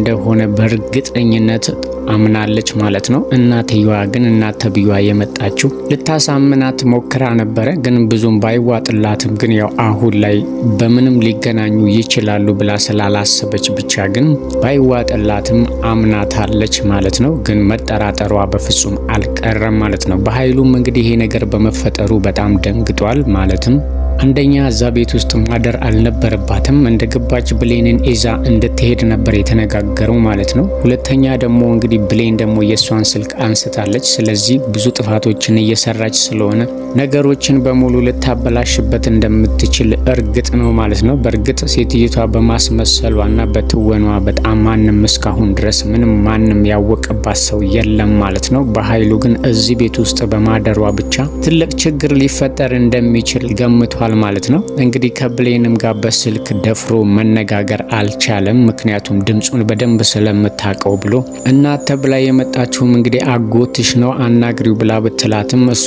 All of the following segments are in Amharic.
እንደሆነ በእርግጠኝነት አምናለች ማለት ነው። እናትየዋ ግን እናትየዋ የመጣችው ልታሳምናት ሞክራ ነበረ፣ ግን ብዙም ባይዋጥላትም ግን ያው አሁን ላይ በምንም ሊገናኙ ይችላሉ ብላ ስላላሰበች ብቻ ግን ባይዋጥላትም አምናታለች ማለት ነው። ግን መጠራጠሯ በፍጹም አልቀረም ማለት ነው። በኃይሉም እንግዲህ ይሄ ነገር በመፈጠሩ በጣም ደንግጧል ማለትም አንደኛ እዛ ቤት ውስጥ ማደር አልነበረባትም። እንደገባች ብሌንን ይዛ እንድትሄድ ነበር የተነጋገረው ማለት ነው። ሁለተኛ ደግሞ እንግዲህ ብሌን ደግሞ የሷን ስልክ አንስታለች። ስለዚህ ብዙ ጥፋቶችን እየሰራች ስለሆነ ነገሮችን በሙሉ ልታበላሽበት እንደምትችል እርግጥ ነው ማለት ነው። በእርግጥ ሴትዮቷ በማስመሰሏና በትወኗ በጣም ማንም እስካሁን ድረስ ማንም ያወቀባት ሰው የለም ማለት ነው። በኃይሉ ግን እዚህ ቤት ውስጥ በማደሯ ብቻ ትልቅ ችግር ሊፈጠር እንደሚችል ገምቷል ማለት ነው። እንግዲህ ከብሌንም ጋር በስልክ ደፍሮ መነጋገር አልቻለም። ምክንያቱም ድምጹን በደንብ ስለምታውቀው ብሎ እናት ተብላ የመጣችውም እንግዲህ አጎትሽ ነው አናግሪው ብላ ብትላትም እሷ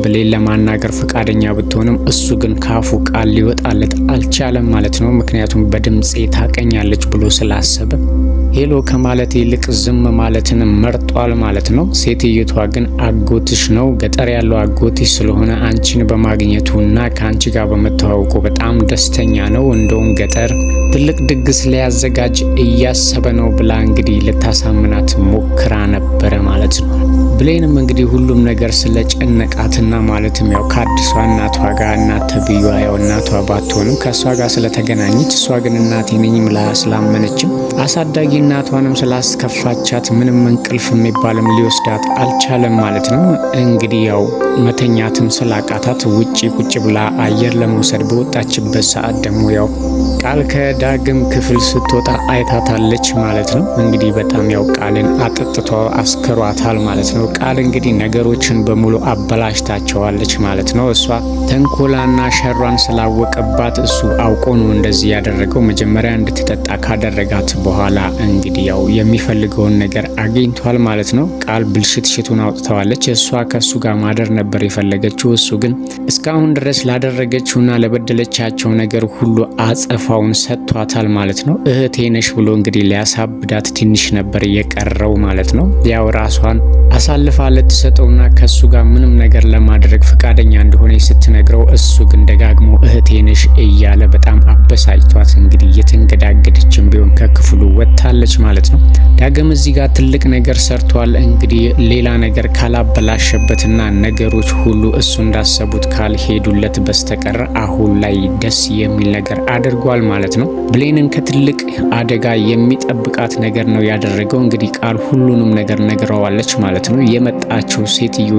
ብሌን ለማናገር ፈቃደኛ ብትሆንም እሱ ግን ካፉ ቃል ሊወጣለት አልቻለም ማለት ነው። ምክንያቱም በድምጼ ታቀኛለች ብሎ ስላሰበ ሄሎ ከማለት ይልቅ ዝም ማለትን መርጧል ማለት ነው። ሴትዮቷ ግን አጎትሽ ነው ገጠር ያለው አጎትሽ ስለሆነ አንቺን በማግኘቱና ከአንቺ ጋር በመተዋወቁ በጣም ደስተኛ ነው። እንደውም ገጠር ትልቅ ድግስ ሊያዘጋጅ እያሰበ ነው ብላ እንግዲህ ልታሳምናት ሞክራ ነበረ ማለት ነው። ብሌንም እንግዲህ ሁሉም ነገር ስለጨነቃትና ማለትም ያው ከአዲሷ እናቷ ጋር እናት ተብዬዋ ያው እናቷ ባትሆንም ከእሷ ጋር ስለተገናኘች እሷ ግን እናቴ ነኝ ብላ ስላመነችም አሳዳጊ እናቷንም ስላስከፋቻት ምንም እንቅልፍ የሚባልም ሊወስዳት አልቻለም ማለት ነው። እንግዲህ ያው መተኛትም ስላቃታት ውጪ ቁጭ ብላ አየር ለመውሰድ በወጣችበት ሰዓት ደግሞ ያው ቃል ከዳግም ክፍል ስትወጣ አይታታለች ማለት ነው። እንግዲህ በጣም ያው ቃልን አጥጥቷ አስከሯታል ማለት ነው። ቃል እንግዲህ ነገሮችን በሙሉ አበላሽታቸዋለች ማለት ነው። እሷ ተንኮላና ሸሯን ስላወቀባት እሱ አውቆ ነው እንደዚህ ያደረገው። መጀመሪያ እንድትጠጣ ካደረጋት በኋላ እንግዲህ ያው የሚፈልገውን ነገር አግኝቷል ማለት ነው። ቃል ብልሽትሽቱን አውጥተዋለች። እሷ ከሱ ጋር ማደር ነበር የፈለገችው። እሱ ግን እስካሁን ድረስ ላደረገችውና ለበደለቻቸው ነገር ሁሉ አጸፋውን ሰጥቷታል ማለት ነው። እህቴ ነሽ ብሎ እንግዲህ ሊያሳብዳት ትንሽ ነበር የቀረው ማለት ነው። ያው ራሷን አሳልፋ ልትሰጠውና ከሱ ጋር ምንም ነገር ለማድረግ ፈቃደኛ እንደሆነ ስትነግረው እሱ ግን ደጋግሞ እህቴ ነሽ እያለ በጣም አበሳጭቷት እንግዲህ የተንገዳገደችም ቢሆን ከክፍሉ ወጥታለች ማለት ነው። ዳግም እዚህ ጋር ትልቅ ነገር ሰርቷል። እንግዲህ ሌላ ነገር ካላበላሸበትና ነገሮች ሁሉ እሱ እንዳሰቡት ካልሄዱለት በስተቀር አሁን ላይ ደስ የሚል ነገር አድርጓል ማለት ነው። ብሌንን ከትልቅ አደጋ የሚጠብቃት ነገር ነው ያደረገው። እንግዲህ ቃል ሁሉንም ነገር ነግረዋለች ማለት ነው። የመጣችው ሴትዮ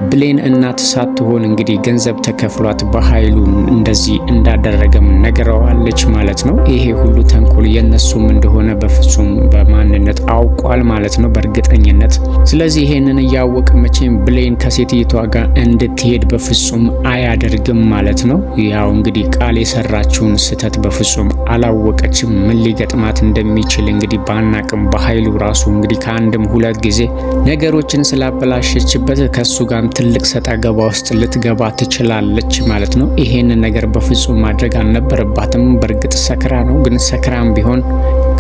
ብሌን እናት ሳትሆን እንግዲህ ገንዘብ ተከፍሏት በኃይሉ እንደዚህ እንዳደረገም ነገረዋለች ማለት ነው። ይሄ ሁሉ ተንኮል የነሱም እንደሆነ በፍጹም በማንነት አውቋል ማለት ነው በእርግጠኝነት። ስለዚህ ይሄንን እያወቀ መቼም ብሌን ከሴትዮቷ ጋር እንድትሄድ በፍጹም አያደርግም ማለት ነው። ያው እንግዲህ ቃል የሰራችውን ስህተት በፍጹም አላወቀችም። ምን ሊገጥማት እንደሚችል እንግዲህ ባናቅም በኃይሉ ራሱ እንግዲህ ከአንድም ሁለት ጊዜ ነገሮችን ስላበላሸችበት ከሱ ጋር ትልቅ ሰጣ ገባ ውስጥ ልትገባ ትችላለች ማለት ነው። ይሄንን ነገር በፍጹም ማድረግ አልነበረባትም። በእርግጥ ሰክራ ነው፣ ግን ሰክራም ቢሆን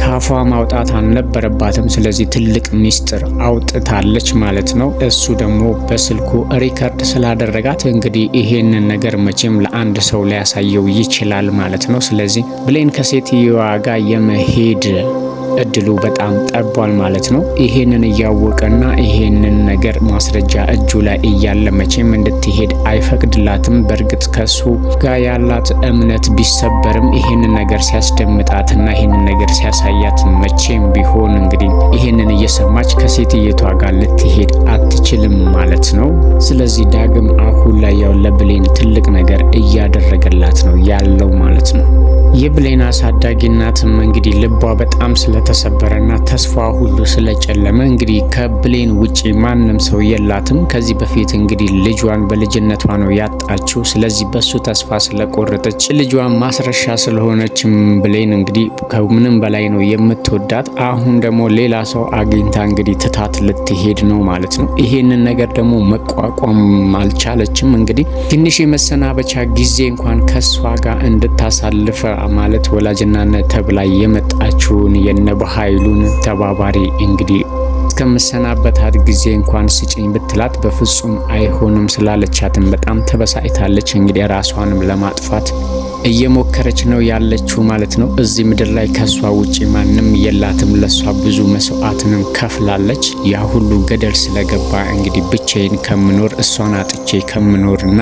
ካፏ ማውጣት አልነበረባትም። ስለዚህ ትልቅ ሚስጥር አውጥታለች ማለት ነው። እሱ ደግሞ በስልኩ ሪከርድ ስላደረጋት እንግዲህ ይሄንን ነገር መቼም ለአንድ ሰው ሊያሳየው ይችላል ማለት ነው። ስለዚህ ብሌን ከሴትዮዋ ጋር የመሄድ እድሉ በጣም ጠቧል ማለት ነው። ይሄንን እያወቀና ይሄንን ነገር ማስረጃ እጁ ላይ እያለ መቼም እንድትሄድ አይፈቅድላትም። በእርግጥ ከሱ ጋር ያላት እምነት ቢሰበርም ይሄንን ነገር ሲያስደምጣትና ይሄንን ነገር ሲያሳያት መቼም ቢሆን እንግዲህ ይሄንን እየሰማች ከሴትዮቷ ጋር ልትሄድ አትችልም ማለት ነው። ስለዚህ ዳግም አሁን ላይ ያው ለብሌን ትልቅ ነገር እያደረገላት ነው ያለው ማለት ነው። የብሌን አሳዳጊ እናትም እንግዲህ ልቧ በጣም ስለተሰበረና ተስፋ ሁሉ ስለጨለመ እንግዲህ ከብሌን ውጪ ማንም ሰው የላትም። ከዚህ በፊት እንግዲህ ልጇን በልጅነቷ ነው ያጣችው። ስለዚህ በሱ ተስፋ ስለቆረጠች ልጇን ማስረሻ ስለሆነችም ብሌን እንግዲህ ከምንም በላይ ነው የምትወዳት። አሁን ደግሞ ሌላ ሰው አግኝታ እንግዲህ ትታት ልትሄድ ነው ማለት ነው። ይሄንን ነገር ደግሞ መቋቋም አልቻለችም። እንግዲህ ትንሽ የመሰናበቻ ጊዜ እንኳን ከሷ ጋር እንድታሳልፈ ማለት ወላጅናት ተብላ የመጣችውን የነብኃይሉን ተባባሪ እንግዲህ እስከምሰናበታት ጊዜ እንኳን ስጭኝ ብትላት በፍጹም አይሆንም ስላለቻትም በጣም ተበሳጭታለች። እንግዲህ ራሷንም ለማጥፋት እየሞከረች ነው ያለችው ማለት ነው። እዚህ ምድር ላይ ከሷ ውጪ ማንም የላትም። ለሷ ብዙ መስዋዕትንም ከፍላለች። ያ ሁሉ ገደል ስለገባ እንግዲህ ብቻዬን ከምኖር እሷን አጥቼ ከምኖርና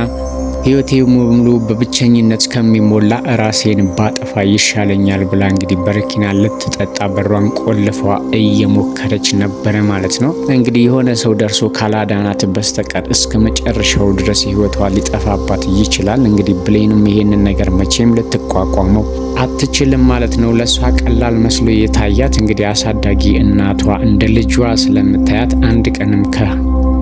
ህይወቴ ሙሉ በብቸኝነት ከሚሞላ ራሴን ባጠፋ ይሻለኛል ብላ እንግዲህ በረኪና ልትጠጣ በሯን ቆልፏ እየሞከረች ነበረ ማለት ነው። እንግዲህ የሆነ ሰው ደርሶ ካላዳናት በስተቀር እስከ መጨረሻው ድረስ ህይወቷ ሊጠፋባት ይችላል። እንግዲህ ብሌንም ይሄንን ነገር መቼም ልትቋቋመው አትችልም ማለት ነው። ለሷ ቀላል መስሎ የታያት እንግዲህ አሳዳጊ እናቷ እንደ ልጇ ስለምታያት አንድ ቀንም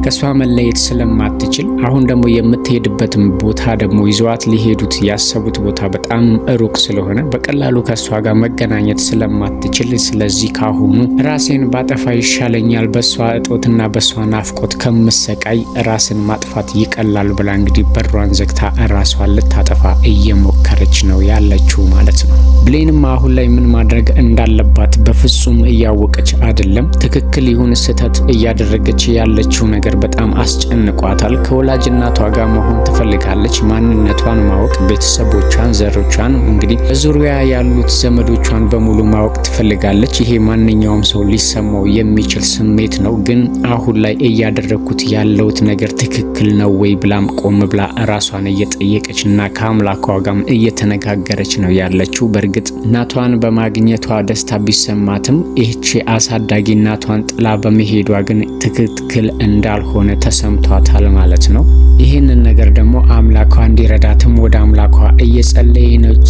ከሷ መለየት ስለማትችል አሁን ደግሞ የምትሄድበትም ቦታ ደግሞ ይዘዋት ሊሄዱት ያሰቡት ቦታ በጣም ሩቅ ስለሆነ በቀላሉ ከሷ ጋር መገናኘት ስለማትችል ስለዚህ ካሁኑ ራሴን ባጠፋ ይሻለኛል በሷ እጦትና በሷ ናፍቆት ከምሰቃይ ራስን ማጥፋት ይቀላል ብላ እንግዲህ በሯን ዘግታ ራሷን ልታጠፋ እየሞከረች ነው ያለችው ማለት ነው። ብሌንም አሁን ላይ ምን ማድረግ እንዳለባት በፍጹም እያወቀች አይደለም። ትክክል ይሁን ስህተት እያደረገች ያለችው ነገር በጣም አስጨንቋታል። ከወላጅ እናቷ ጋር መሆን ትፈልጋለች። ማንነቷን ማወቅ፣ ቤተሰቦቿን፣ ዘሮቿን እንግዲህ በዙሪያ ያሉት ዘመዶቿን በሙሉ ማወቅ ትፈልጋለች። ይሄ ማንኛውም ሰው ሊሰማው የሚችል ስሜት ነው። ግን አሁን ላይ እያደረኩት ያለውት ነገር ትክክል ነው ወይ ብላም ቆም ብላ ራሷን እየጠየቀች እና ከአምላኳ ጋርም እየተነጋገረች ነው ያለችው። በእርግጥ እናቷን በማግኘቷ ደስታ ቢሰማትም ይህቺ አሳዳጊ እናቷን ጥላ በመሄዷ ግን ትክክል እንዳልሆነ ተሰምቷታል ማለት ነው። ይህንን ነገር ደግሞ አምላኳ እንዲረዳትም ወደ አምላኳ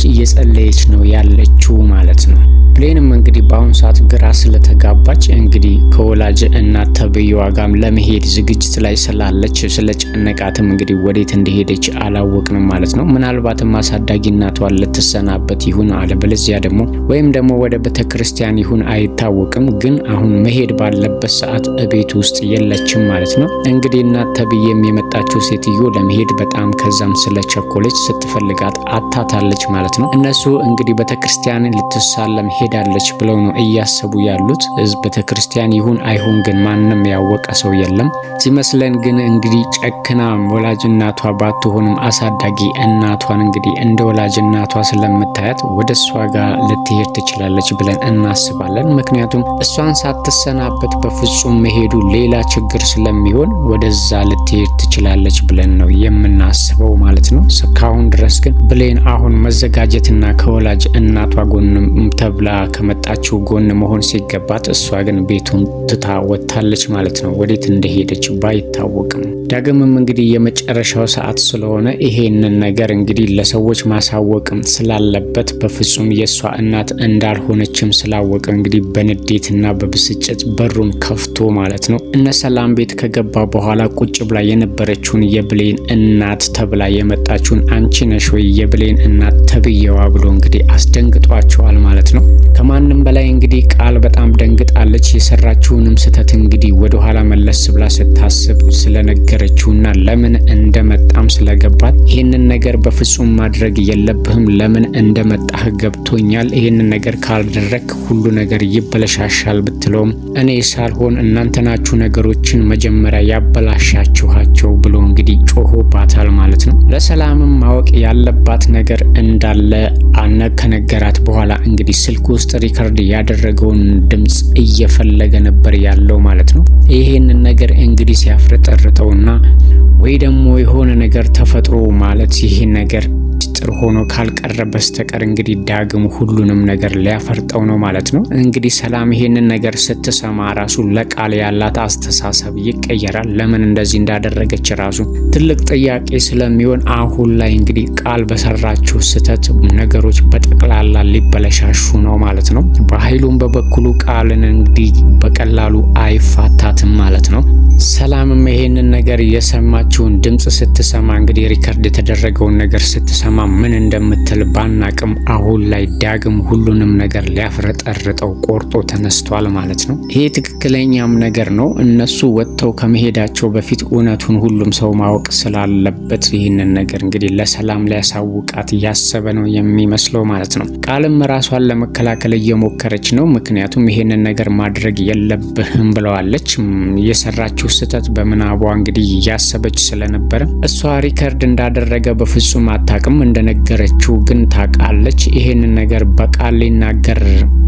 እየጸለየች ነው ያለችው ማለት ነው። ብሌንም እንግዲህ በአሁኑ ሰዓት ግራ ስለተጋባች እንግዲህ ከወላጅ እናት ተብዬዋ ጋር ለመሄድ ዝግጅት ላይ ስላለች ስለጨነቃትም እንግዲህ ወዴት እንደሄደች አላወቅንም ማለት ነው። ምናልባትም አሳዳጊ እናቷን ልትሰናበት ይሁን አለበለዚያ ደግሞ ወይም ደግሞ ወደ ቤተክርስቲያን ይሁን አይታወቅም። ግን አሁን መሄድ ባለበት ሰዓት ቤት ውስጥ የለችም ማለት ነው። እንግዲህ እናት ተብዬም የመጣችው ሴትዮ ለመሄድ በጣም ከዛም ስለቸኮለች ስትፈልጋት አታታለች ማለት ነው። እነሱ እንግዲህ ቤተክርስቲያንን ልትሳለም ሄዳለች ብለው ነው እያሰቡ ያሉት። ቤተክርስቲያን ይሁን አይሁን ግን ማንም ያወቀ ሰው የለም ሲመስለን። ግን እንግዲህ ጨክና ወላጅ እናቷ ባትሆንም አሳዳጊ እናቷን እንግዲህ እንደ ወላጅ እናቷ ስለምታያት ወደ እሷ ጋር ልትሄድ ትችላለች ብለን እናስባለን። ምክንያቱም እሷን ሳትሰናበት በፍጹም መሄዱ ሌላ ችግር ስለሚሆን ወደዛ ልትሄድ ትችላለች ብለን ነው የምናስበው ማለት ነው። እስካሁን ድረስ ግን ብሌን አሁን መዘጋጀትና ከወላጅ እናቷ ጎን ተብላ ከመጣችው ጎን መሆን ሲገባት እሷ ግን ቤቱን ትታ ወጥታለች ማለት ነው። ወዴት እንደሄደች ባይታወቅም ዳግምም እንግዲህ የመጨረሻው ሰዓት ስለሆነ ይሄንን ነገር እንግዲህ ለሰዎች ማሳወቅም ስላለበት በፍጹም የሷ እናት እንዳልሆነችም ስላወቀ እንግዲህ በንዴትና በብስጭት በሩን ከፍቶ ማለት ነው እነ ሰላም ቤት ከገባ በኋላ ቁጭ ብላ የነበረችውን የብሌን እናት ተብላ የመጣችውን አንቺ ነሽ ወይ የብሌን እናት ተብዬዋ ብሎ እንግዲህ አስደንግጧቸዋል ማለት ነው። ከማንም በላይ እንግዲህ ቃል በጣም ደንግጣለች። የሰራችውንም ስህተት እንግዲህ ወደኋላ መለስ ብላ ስታስብ ስለነገረችውና ለምን እንደመጣም ስለገባት ይህንን ነገር በፍጹም ማድረግ የለብህም፣ ለምን እንደመጣህ ገብቶኛል፣ ይህንን ነገር ካልደረክ ሁሉ ነገር ይበለሻሻል ብትለውም እኔ ሳልሆን እናንተ ናችሁ ነገሮችን መጀመሪያ ያበላሻችኋቸው ብሎ እንግዲህ ጮሆባታል ማለት ነው። ለሰላምም ማወቅ ያለባት ነገር እንዳለ ከነገራት በኋላ እንግዲህ ስልክ ውስጥ ሪከርድ ያደረገውን ድምጽ እየፈለገ ነበር ያለው ማለት ነው። ይሄንን ነገር እንግዲህ ሲያፍረጠርጠውና ወይ ደግሞ የሆነ ነገር ተፈጥሮ ማለት ይሄ ነገር ጥሩ ሆኖ ካልቀረ በስተቀር እንግዲህ ዳግም ሁሉንም ነገር ሊያፈርጠው ነው ማለት ነው። እንግዲህ ሰላም ይሄንን ነገር ስትሰማ ራሱ ለቃል ያላት አስተሳሰብ ይቀየራል። ለምን እንደዚህ እንዳደረገች ራሱ ትልቅ ጥያቄ ስለሚሆን አሁን ላይ እንግዲህ ቃል በሰራችው ስህተት ነገሮች በጠቅላላ ሊበለሻሹ ነው ማለት ነው። በኃይሉም በበኩሉ ቃልን እንግዲህ በቀላሉ አይፋታትም ማለት ነው። ሰላምም ይሄንን ነገር የሰማችውን ድምጽ ስትሰማ እንግዲህ ሪከርድ የተደረገውን ነገር ስትሰማ ምን እንደምትል ባናቅም አሁን ላይ ዳግም ሁሉንም ነገር ሊያፍረጠርጠው ቆርጦ ተነስቷል ማለት ነው። ይሄ ትክክለኛም ነገር ነው። እነሱ ወጥተው ከመሄዳቸው በፊት እውነቱን ሁሉም ሰው ማወቅ ስላለበት ይህንን ነገር እንግዲህ ለሰላም ሊያሳውቃት እያሰበ ነው የሚመስለው ማለት ነው። ቃልም ራሷን ለመከላከል እየሞከረች ነው። ምክንያቱም ይሄንን ነገር ማድረግ የለብህም ብለዋለች። የሰራችው ስህተት በምናቧ እንግዲህ እያሰበች ስለነበረ እሷ ሪከርድ እንዳደረገ በፍጹም አታውቅም። እንደነገረችው ግን ታውቃለች። ይሄንን ነገር በቃል ሊናገር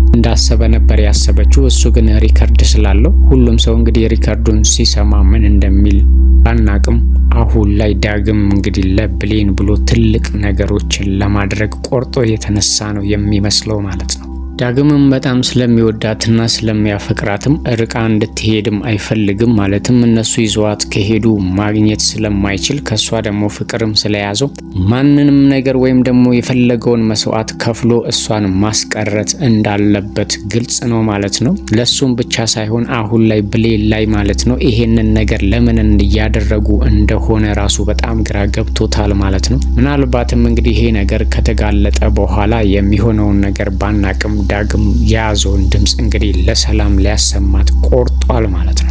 እንዳሰበ ነበር ያሰበችው። እሱ ግን ሪከርድ ስላለው ሁሉም ሰው እንግዲህ ሪከርዱን ሲሰማ ምን እንደሚል ባናቅም አሁን ላይ ዳግም እንግዲህ ለብሌን ብሎ ትልቅ ነገሮችን ለማድረግ ቆርጦ የተነሳ ነው የሚመስለው ማለት ነው። ዳግምም በጣም ስለሚወዳትና ስለሚያፈቅራትም ርቃ እንድትሄድም አይፈልግም። ማለትም እነሱ ይዘዋት ከሄዱ ማግኘት ስለማይችል ከሷ ደግሞ ፍቅርም ስለያዘው ማንንም ነገር ወይም ደግሞ የፈለገውን መስዋዕት ከፍሎ እሷን ማስቀረት እንዳለበት ግልጽ ነው ማለት ነው። ለሱም ብቻ ሳይሆን አሁን ላይ ብሌን ላይ ማለት ነው ይሄንን ነገር ለምን እያደረጉ እንደሆነ ራሱ በጣም ግራ ገብቶታል ማለት ነው። ምናልባትም እንግዲህ ይሄ ነገር ከተጋለጠ በኋላ የሚሆነውን ነገር ባናቅም ዳግም የያዘውን ድምፅ እንግዲህ ለሰላም ሊያሰማት ቆርጧል ማለት ነው።